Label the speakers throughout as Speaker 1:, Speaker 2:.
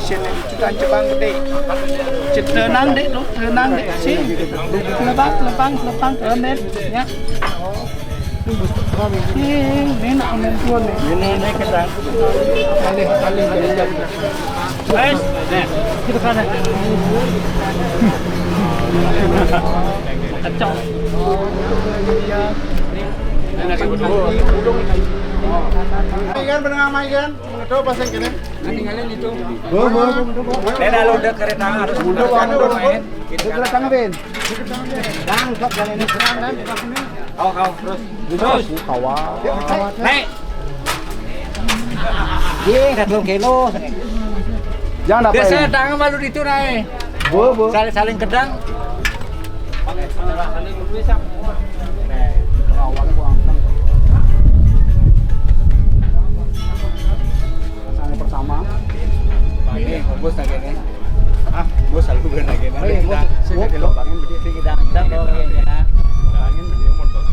Speaker 1: Sini kita Jepang gede. Tenang dek, tenang dek sih. Lepang tenet ya. Ini nak main tuan nih. Ini kedang. Kali jam. Guys, kita sana. Kacau.
Speaker 2: Ikan penengah ikan, coba pasang kene.
Speaker 1: Tinggalin itu.
Speaker 2: Beda lo udah kereta harus mundur main.
Speaker 1: Itu kereta ngapin? Lang, sok jalan ini serang kan?
Speaker 2: Kau terus.
Speaker 1: Kawal.
Speaker 2: Naik.
Speaker 1: Ye, 1 kilo. Jangan apa
Speaker 2: Biasa
Speaker 1: ini?
Speaker 2: tangan malu itu naik.
Speaker 1: Bu.
Speaker 2: Saling kedang.
Speaker 1: Pertama.
Speaker 2: Ini bos lagi nih. Bos selalu bener lagi nih.
Speaker 1: Kita kilo bangin berdiri kita kalau ya. Bangin berdiri motor.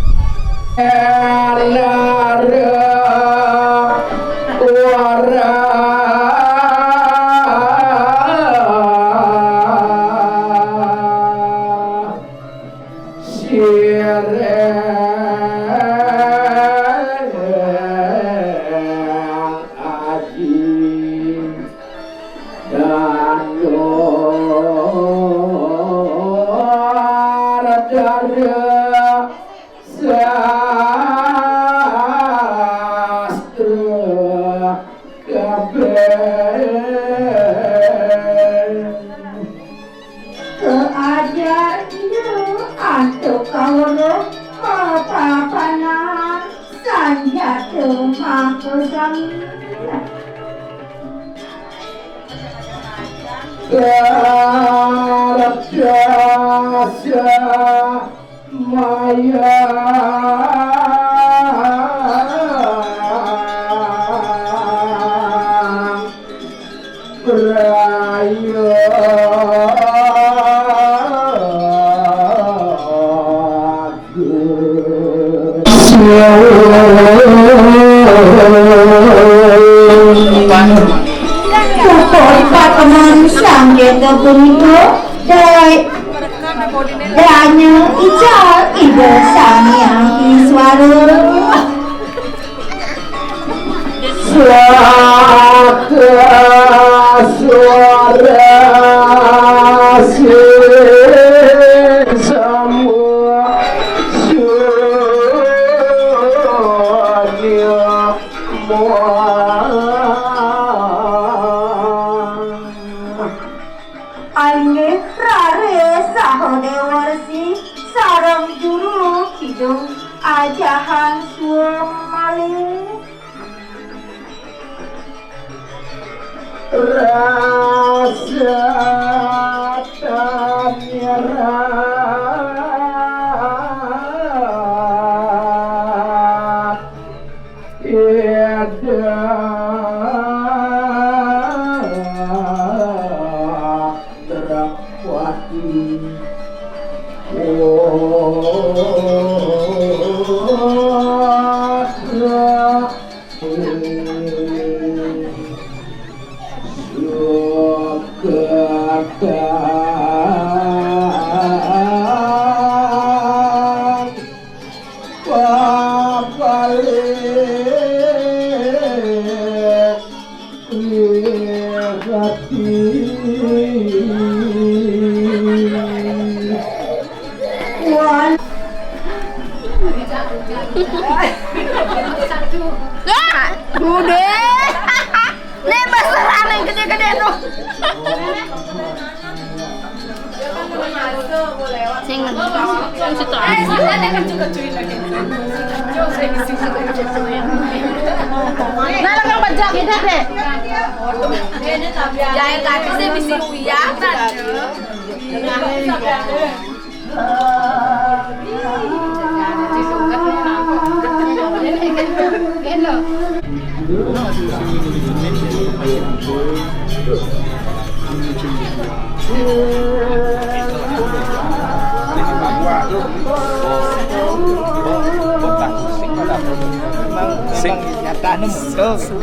Speaker 3: Jahit kaki sih bisa kelihatan.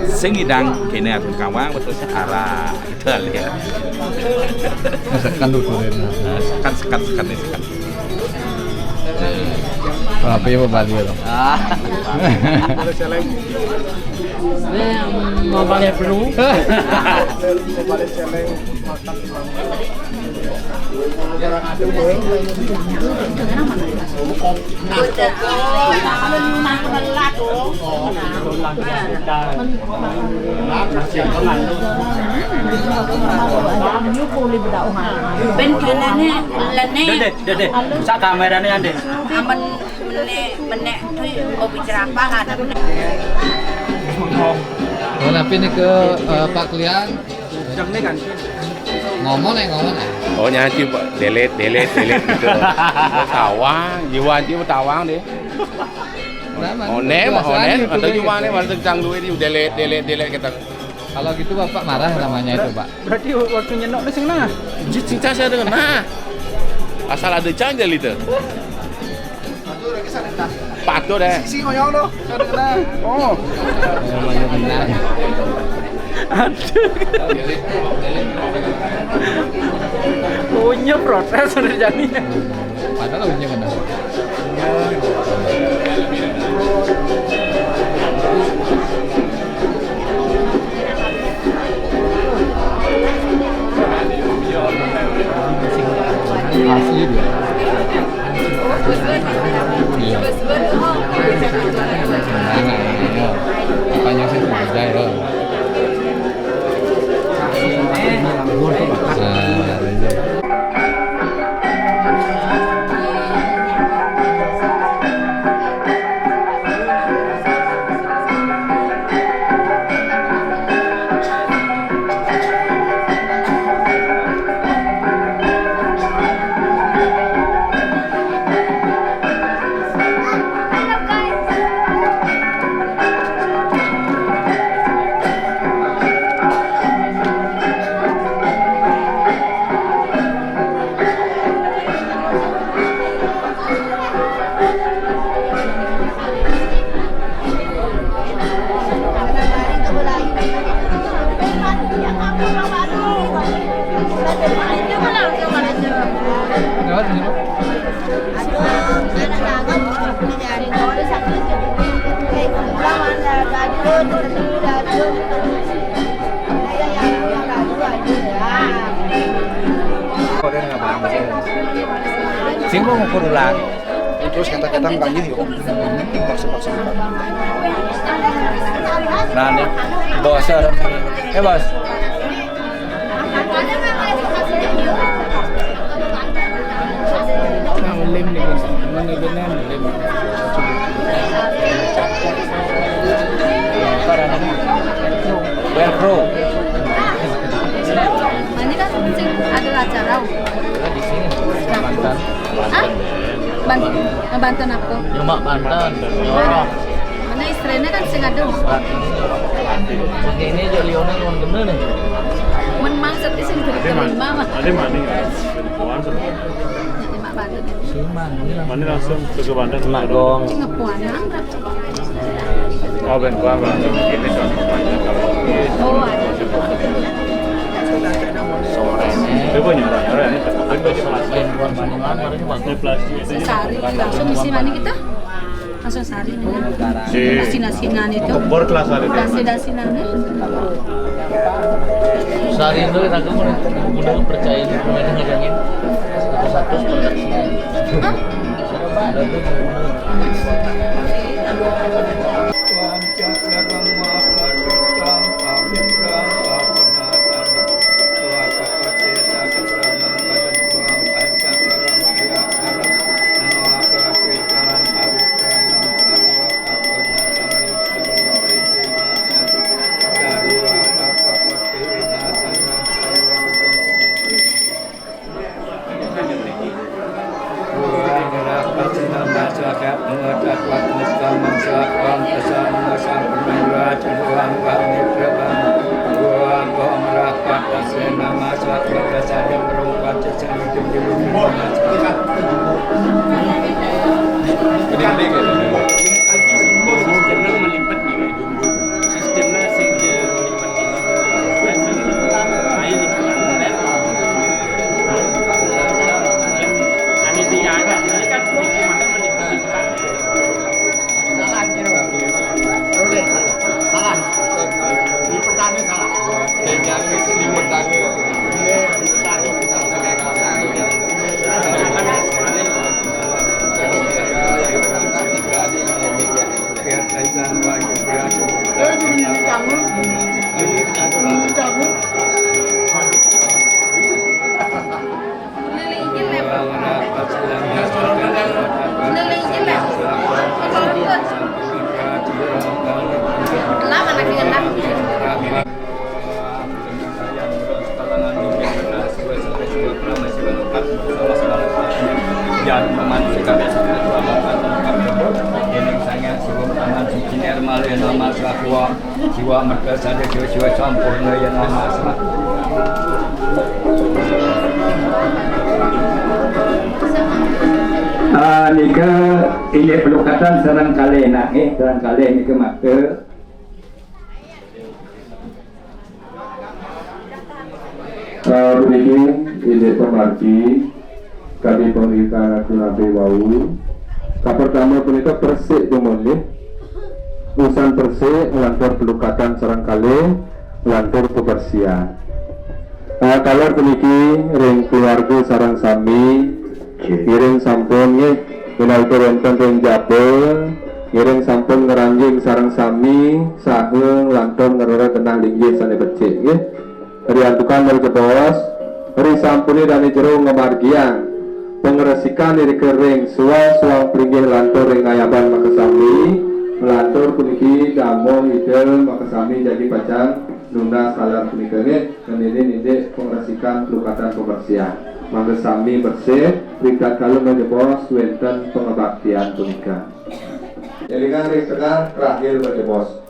Speaker 4: Sing idang kene aku kawang betul arah itu ya.
Speaker 2: Sekan dulu deh.
Speaker 4: Sekan nih sekan.
Speaker 2: Apa ya Bali loh?
Speaker 1: Mau balik dulu.
Speaker 3: Bên kia là nè
Speaker 1: Dede, sak kamerane ande.
Speaker 3: mình nè thôi mau bicara apa kan
Speaker 2: Oh, tapi ini ke Pak Klian. Ngomong nih.
Speaker 4: Oh nyanyi delete gitu. Tawang, jiwa tawang deh. Onem, atau gimana? Waktu canggung ini delete kita.
Speaker 2: Kalau gitu Bapak marah namanya itu, Pak.
Speaker 1: Berarti waktu nyenok di sana.
Speaker 4: Cinta saya dengan nah. Asal ada canggel itu. Patuh deh.
Speaker 1: Si ngoyong tuh. Oh.
Speaker 2: Namanya benar.
Speaker 1: Punya protes udah jadi.
Speaker 2: Padahal punya benar. Asli dia. Iya. Apanya sih sudah ya. Singgung ukur ulang.
Speaker 1: Terus kata-kata banyak yuk. Paksa-paksa.
Speaker 2: Nah nih, bos orang ini. Bos.
Speaker 1: Lem nih bos. Mana benar lem.
Speaker 2: Velcro.
Speaker 3: ini kan ada acara
Speaker 2: Di sini. Banten.
Speaker 3: Banten apa?
Speaker 2: Cuma Banten.
Speaker 3: Mana istrinya kan sing ada.
Speaker 2: Ini Joliona yang bener nih.
Speaker 3: Men maksud sing diterima mah.
Speaker 5: Ada mana?
Speaker 3: Mak Banten.
Speaker 5: Mana langsung ke Banten?
Speaker 2: Mak dong.
Speaker 3: Cing ngepuanang berapa?
Speaker 5: Oh, ben gua Banten ini kan.
Speaker 3: Oh, ada.
Speaker 5: Itu punya orang ini tekan baju plastik. Ini plastik.
Speaker 3: Sehari langsung misi mana kita? Langsung sehari
Speaker 5: Si
Speaker 3: nasi-nasinan itu.
Speaker 5: bor kelas hari itu.
Speaker 3: Nasi-nasinannya.
Speaker 2: Sehari itu aku udah percaya di pemain ngejangin satu-satu produksi.
Speaker 3: Hah?
Speaker 2: Ada tuh. Hãy subscribe cho kênh Ghiền Mì Gõ để không bỏ lỡ những video hấp dẫn.
Speaker 6: Tangan suci nirmala ya nama selakuwa jiwa mereka sadar jiwa sempurna ya nama selakuwa. Nika ini pelukatan sarang kali nak sarang kali ini ke mata.
Speaker 7: Begini ini pemarti kami pemeriksaan nabi wau. Pertama pemerintah persik jumlah urusan persik melantur pelukatan sarang kali melantur kebersihan. Kalau peniki ring keluarga sarang sami kiring sampun kenal wonten ring jabel kiring sampun ngeranjing sarang sami sahe lantur ngerora tenang linggih sane becik nggih. Riantukan dari bos ri sampuni dan jero ngemargiang pengeresikan dari kering suang pelinggih lantur ring ayaban makasami melantur puniki damo hidel makasami jadi pacang nunda salar punikane dan ini pengeresikan pelukatan kebersihan makasami bersih peringkat kalau bos wenten pengebaktian punika jadi kan ring tengah terakhir bos.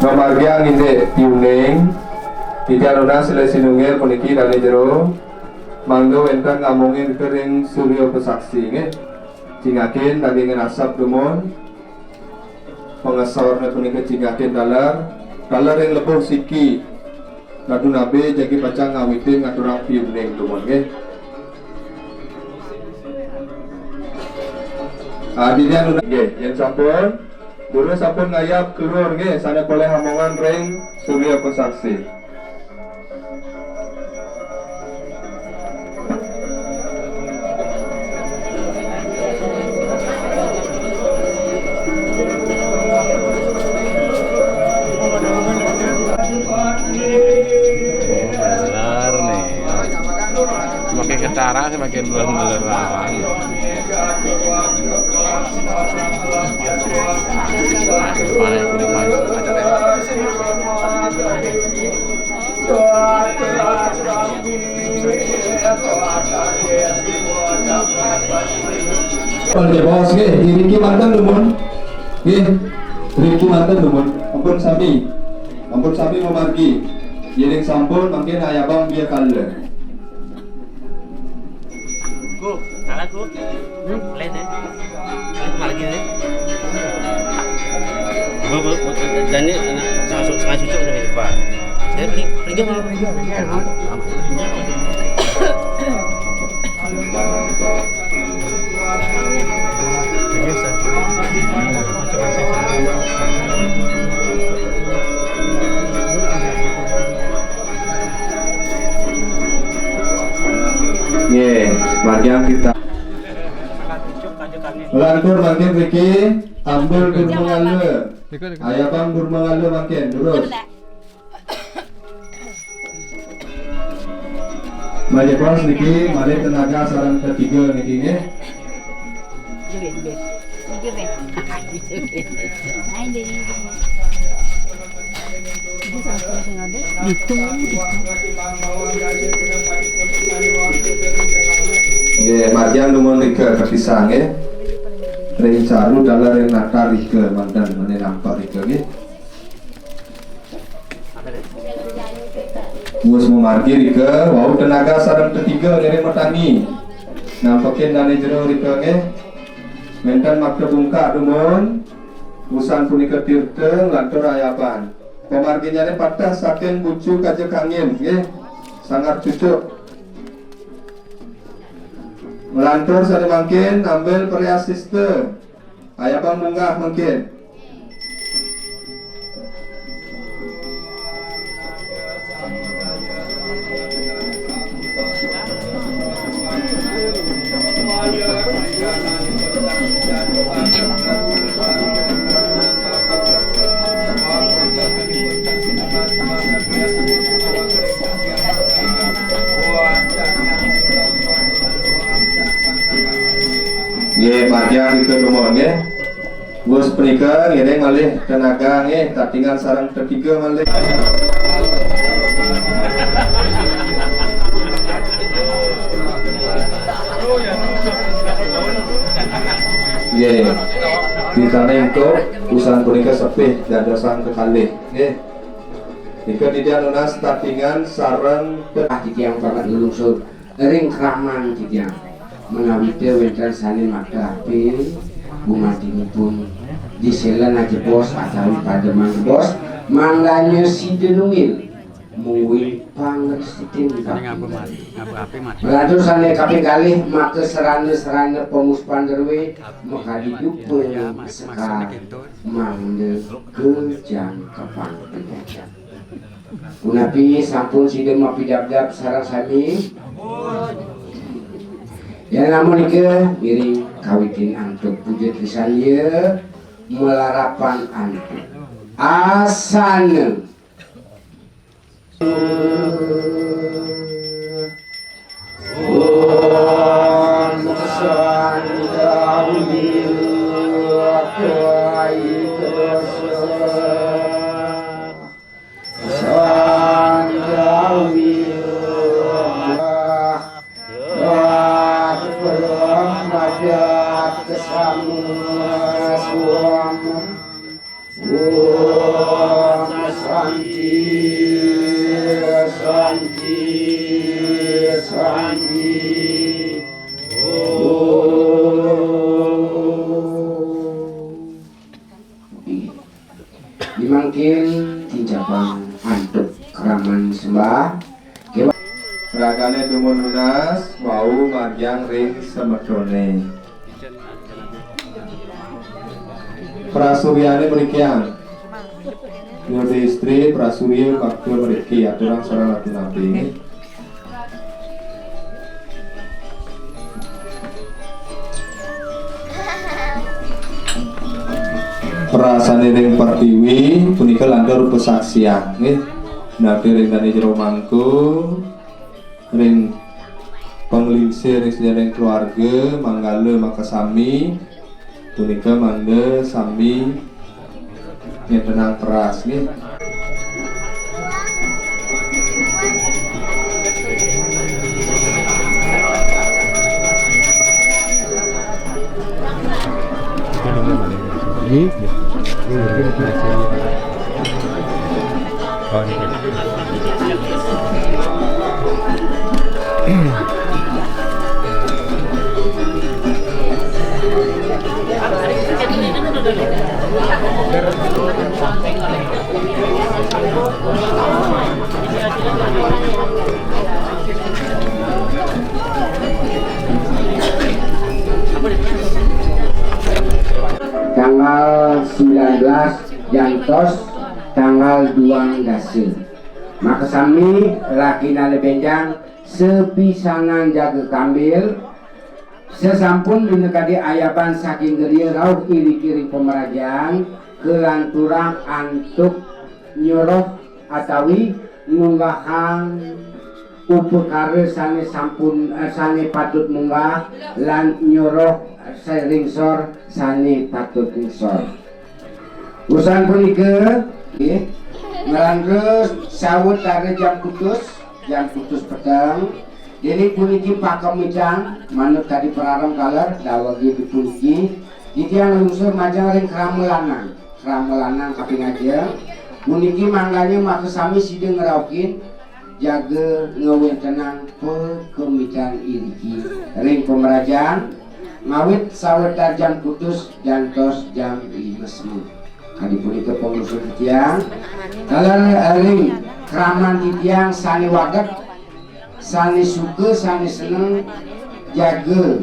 Speaker 7: Nomargiang ini tiuning Tijaruna sila sinungir puniki dari jero mangdo enten ngamungin kering suryo pesaksi nge cingakin dagingin asap dumon pengesor na puniki cingakin dalar yang lebuh siki ngadu nabe jagi pacang ngawitin ngaturang tiuning dumon nge adinya nuna nge yang sampun dulu sampun ngayap keluar nge sana boleh hamongan ring suryo pesaksi.
Speaker 5: Belar nih, makin ketara semakin belar-belaran.
Speaker 7: Bos nggih, Riki manten lumun. Nggih, Riki manten lumun. Ampun sami memargi. Yening sampun mangke ayabang biya kalle.
Speaker 2: Ku, kalah ku. Boleh deh. Lagi deh. Dan ini sangat cucuk dari Pak. Saya pergi mau. Pergi, Ustaz.
Speaker 7: Margiang kita lantur makin Riki ambil durmangale ayah bang durmangale makin terus Mari pas Riki mari tenaga sarang ketiga niki nggih Margiang numon Rika kepisah nggih ring caru dalam ring nata Rika mandan mana nampak Rika nggih Mus memargi Rika wau tenaga sarang ketiga dari metangi nampakin dane jero Rika nggih mentan makta bungka dumon usan punika tirte lantur ayapan pemarginya ne patah saking bucu kaje kangin nggih sangat cucuk melantur sada mungkin ambil perias sister ayah bang munggah mungkin Nggih, Margiang itu nomor nggih. Bos penikah nggih malih tenaga nggih, tak tinggal sarang ketiga malih. Nggih. Kita nengkok usaha penikah sepih dan dasang kekalih nggih. Jika tidak lunas tatingan sarang
Speaker 8: titiang banget lungsur ring kraman titiang menawi wenten sani mata api bumati pun diselan aja bos atau pada mang bos mangganya si denungil muwil pangersitin Lalu sani kape galih maka serana pemuspan derwe maka hidup sekar mangde kejang kapang penjajan Unapi sampun sidem mapi dap-dap sarang sami yang namun ike miring kawitin antuk pujet lisanya melarapan antuk asana dimangkin tinjabang antuk keraman sembah
Speaker 7: ragane dumun lunas wau Margiang ring semedone prasuryane merikian Yudi istri prasurya bakti meriki aturan sarang laki nabi perasaan ring pertiwi punika lantur pesaksian nggih nabi ring dane jero mangku ring penglingsir ring sedherek keluarga manggale maka sami punika mangga sami yang tenang peras nggih
Speaker 8: tanggal 19 Jantos tanggal 2 Dasil maka sami laki nale benjang sepisanan jaga kambil Sesampun dinekadi ayaban saking gerieu rauh iri-iri pemerajaan kelanturang antuk nyoroh atawi nunggahan upekare sane sampun sane patut munggah lan nyoroh ringsor sane patut ringsor. Urusan punika nggih ngerangkeus sawetara jam putus petang. Jadi puniki pakemidang manut tadi perarem kaler dawagi dipuniki ditiang lungsur majang ring keramelanang kaping aja puniki mangganya maka sami sideng ngeraukin jaga ngewintenang pekemidang iriki ring pemerajaan ngawit sawetara jam putus jantos jam 5 semut kali punika pengusur ditiang kaler ring keraman ditiang sani waget sani suka, sani seneng jaga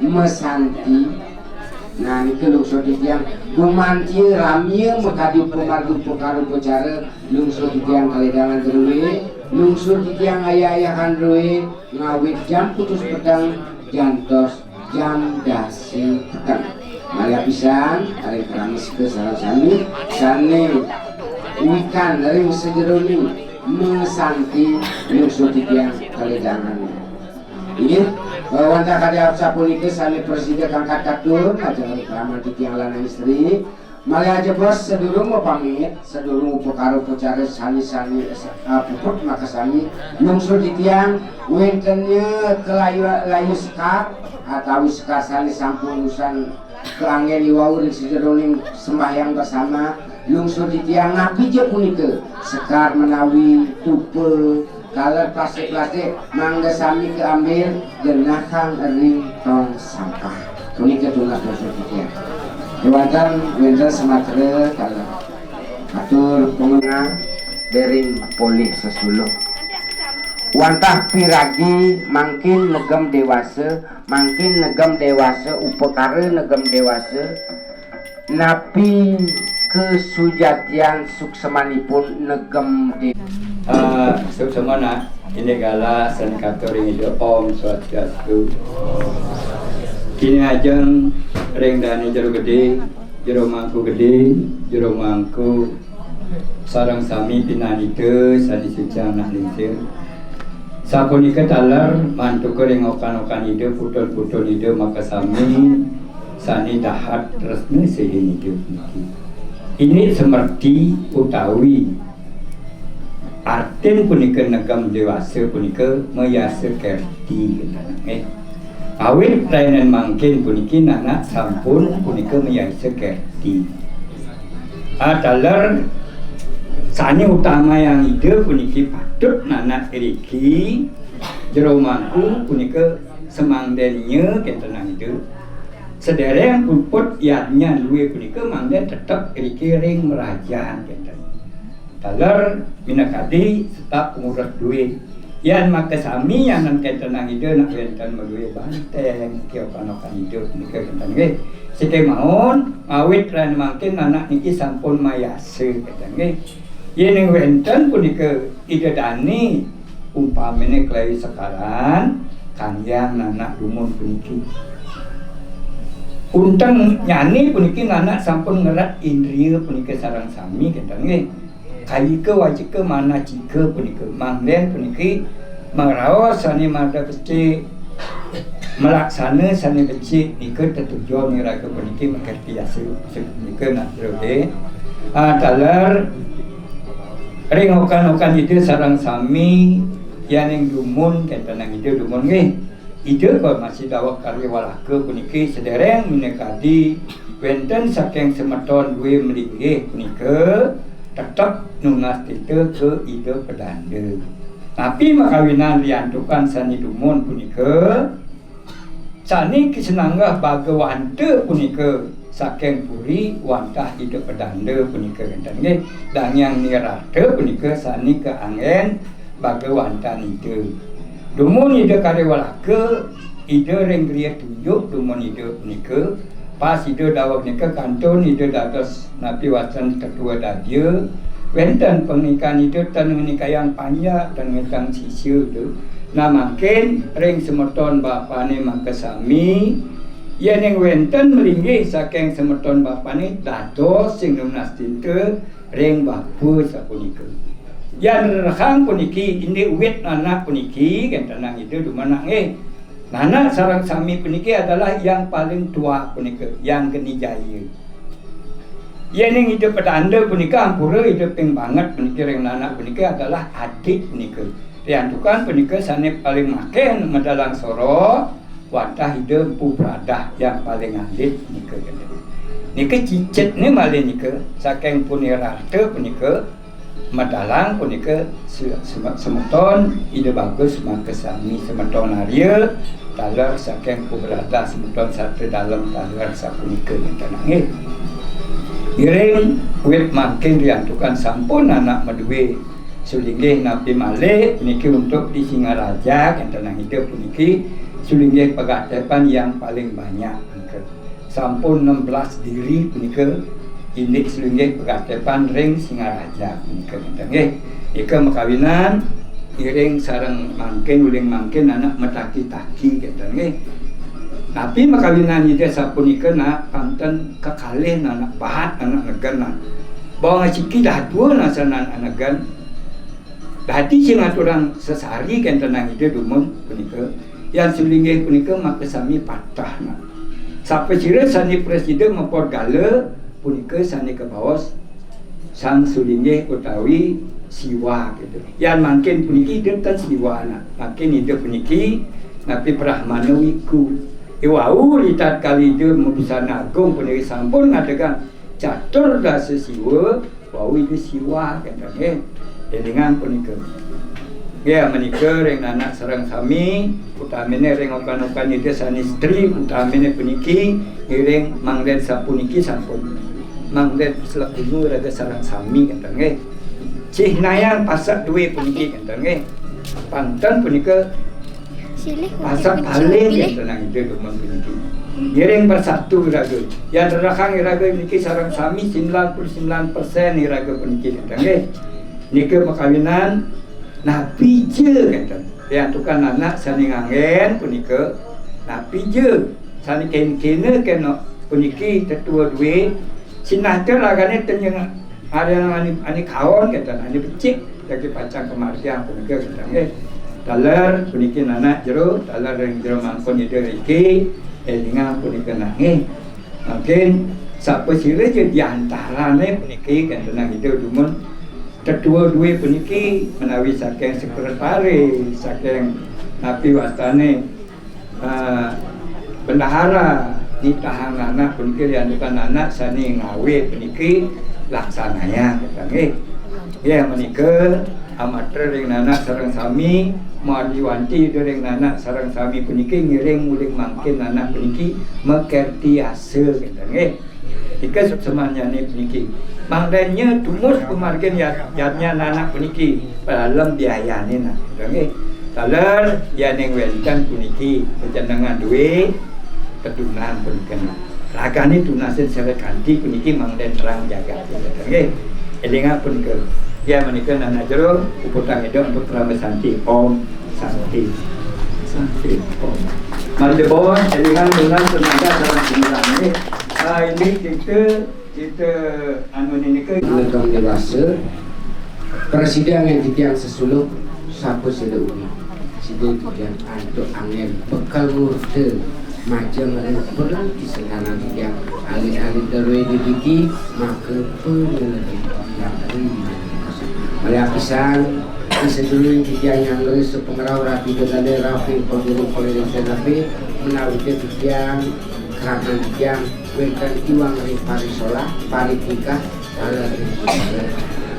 Speaker 8: mesanti. Nah ini lungsur ditiang gumanti ramia mekadi pemardu pekaru pecara lungsur ditiang kaledangan derwe lungsur ditiang ayah-ayahan derwe ngawit jam putus petang jantos jam dasi petang malia pisan hari keramis ke salah sani sani wikan dari sejeroni mesanti lungsur ditiang kaledangan ini wanda kada sapunika sami presiden kangkat katur ajeng keraman ditiang lanang istri malah aja bos sedurung mau pamit sedurung upekaro pecara sani-sani puput maka sami lungsur ditiang wintennya kelayu sekar atau sekar sani sampun urusan keanggen iwau ring sejeroning sembahyang bersama lungsur ditiang napi je punika sekar menawi tupe kaler plastik mangga sami keambil genahang ring tong sampah punika tunas lungsur ditiang kewantan wenten sematre kaler atur pengenang dering polih sesuluh wantah piragi mangkin negem dewasa upekare negem dewasa napi kesujatian suksemanipun negem di
Speaker 6: suksemana ini gala sen katoring hidup Om Swastiastu kini ajeng ring dani jero gede jero mangku sarang sami pinanite sani sucang nah lingsir sapunika taler mantu ring okan-okan ide putun-putun ide maka sami sani dahat resmi sehingga hidup ini semerti utawi artin punika negam dewasa punika mayasa kerti awit rainan mangkin puniki nana sampun punika mayasa kerti adalah sani utama yang ide puniki patut nana eriki jero mangku punika semangdennya kentenang ide sedereng puput yadnya luwe punika mangden tetap eriki ring merajaan kenten taler minakadi tetap pengurus duit yan maka sami yang nan kentenang ide nak kenten meduwe banteng kio kanokan ide punika kenten nggih sike maun awit ran mangkin anak niki sampun mayase kenten nggih yen wenten punika ide dani umpamine klei sekaran kangyang anak dumun puniki unteng nyanyi puniki anak sampun ngerat indriya punika sarang sami kenten nggih kaike wajike mana jike punika mangden puniki maraos sani marda becik melaksana sani becik nika tetujuan niraga puniki mengerti hasil punika nak terode taler ring okan-okan itu sarang sami yang dumun kentenang itu dumun nggih ide kok masih dawak karya walaka puniki sedereng minekadi wenten saking semeton duwe mlinggih punika tetap nungas itu ke ide pedande tapi makawinan diantukan sani dumun punika sani kisenanggah bagawante punika saking puri wantah ide pedande punika kenten nggih dan yang nirate punika sani keangen bagawantan ide dumun ide karewalake ide ring griya tunjuk dumun ide punika pas ide dawak nika kantun ide dados napi wacan ketua dadia wenten pernikahan ide tan menikah yang panjang dan ngitang sisiu tu Nah makin ring semeton bapane makasami yen ing wenten mlinggih saking semeton bapane dados sing nunas dinten ring babu sapunika. Yan rekang puniki ini uwit anak puniki kan tenang itu dumana nggih. Nana sareng sami puniki adalah yang paling tua punika, yang kenijaya. Yen ing hidup petanda punika ampura hidup ing banget puniki ring nana punika adalah adik punika. Riantukan punika sane paling makin medalang soro wadah hidup pubradah yang paling alit punika. Nika cicit ni malih nika saking punirarte punika madalang punika semeton ide bagus maka sami semeton arya talar saking pubrata semeton satu dalam talar sapunika tenang nggih. Iring wit makin riantukan sampun anak meduwe sulinggih napi malih puniki untuk di Singaraja kan tenang hidup puniki sulinggih pagatepan yang paling banyak punika. Sampun 16 diri punika ini selinggih pagatepan ring Singaraja punika nggih. Ika makawinan iring sareng mangkin uling mangkin anak metaki-taki kata nggih. Tapi makawinan ide sapunika nak panten kekalih anak bahat anak negan. Bawa ciki dah dua nasanan anagan. Dadi sing aturang sesari kan tenang ide dumun punika. Yang selinggih punika makasami patah nak. Sampai sira sani presiden mempor gala punika sani ke bawah sang sulinggih utawi siwa gitu. Yang makin puniki dinten siwa anak. Makin hidup puniki napi Brahmana wiku. Iwau litat kali itu membusana agung puniki sampun ngadegan catur dasa siwa wau itu siwa katanya. Dengan punika. Ya menika ring anak sareng sami utamine ring okan-okan ide sani istri utamine puniki ring mangden sapuniki sampun mangden selak dulu raga sareng sami kata nggih cih nayang pasak duwe puniki kata nggih panten punika pasak paling kata nang ide dumun puniki ring bersatu raga yang terakang raga puniki sareng sami 99% raga puniki kata nggih nika makawinan napi je kata yang tukang anak sani ngangen punika napi je sani kene kena puniki tetua duwe sinah teragane tenyeng ada ani kawan kata ani becik lagi pacang kemartian punika kata nggih dalar puniki anak jero dalar ring jero mangkon ide iki elingan punika nangih mungkin sapa sire je di antarane puniki kata nang ide dumun kedua dua puniki menawi saking sekretaris saking napi wastane bendahara ditahan anak puniki diandukan anak sani ngawe puniki laksananya kata nggih ya menika amater ring anak sareng sami madiwanti ring anak sareng sami puniki ngiring muling mangkin anak puniki mekerti ase kata nggih ika semanya ni puniki mangdanya tumus pemargin yatnya anak puniki dalam biaya ni nak nggih talar ya ning wenten puniki kecendengan duwe ketunan puniki ragane tunasen sere kanthi puniki mangden terang jaga nggih elinga puniki ya menika nana jero uputang itu untuk Rama Santi Om Santi Santi Om mari bawah elinga tunan tenaga dalam sembilan ini kita anu ini ke
Speaker 8: menentang dewasa persidangan titiang sesuluk sapu sila uni sidang titiang antuk angin bekal murte macam mereka perang di sana titiang alih-alih darway dibiki maka penyelesaian yang oleh apisan disedulung titiang yang leris pengarau rapi kedale rapi pemburu politik rapi menawi titiang kerana titiang wenten iwang ring parisola paritika ala ring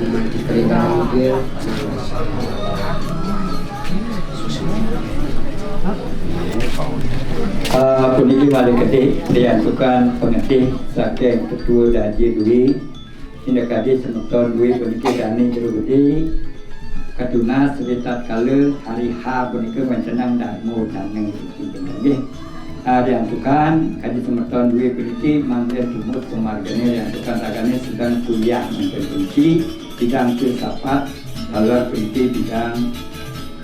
Speaker 8: dimanti kereta mobil
Speaker 6: puniki malih kedik diantukan pengetih saking ketua daji duwi indakadi semeton duwi puniki dani jero gede katuna sekitar kala hari H puniki wentenang darmo daneng iki nggih diantukan kadi semeton duwe puniki mangken jumut pemargane diantukan ragane sedang kuliah mangken puniki bidang filsafat lalu puniki bidang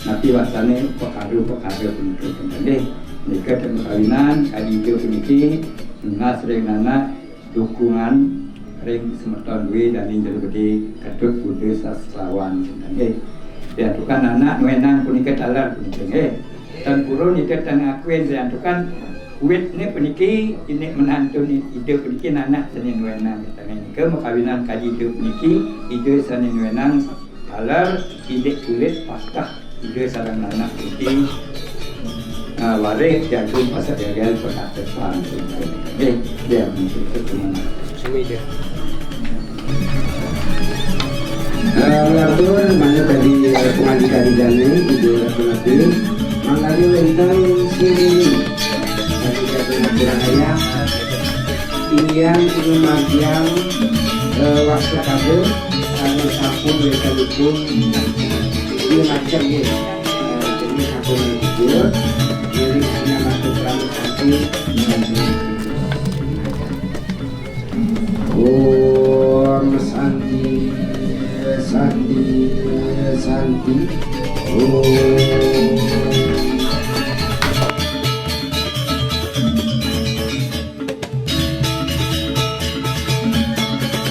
Speaker 6: nanti wasane pekadu puniki nggih nika teng kawinan kadieu puniki ngasring nana dukungan ring semeton duwe dan injil gede Ketut Budi Sastrawan nggih diatukan anak wenang punika talar puniki nggih dan purun nika teng akuen diatukan wit ni puniki ini menantu ni ide puniki anak senin wenang teng nika makawinan kadieu puniki ide senin wenang talar ide kulit pastah ide sarang anak puniki waris jagung pasal jagal perkataan dia mungkin
Speaker 8: semeja lalu mana tadi pengadilan dana itu nanti mangkali wentang sini tadi kata beraya tinggian itu magian waktu kado karena sapun mereka dukung dia macam ni jadi sapun itu jadi hanya masuk dalam hati Om Santi Om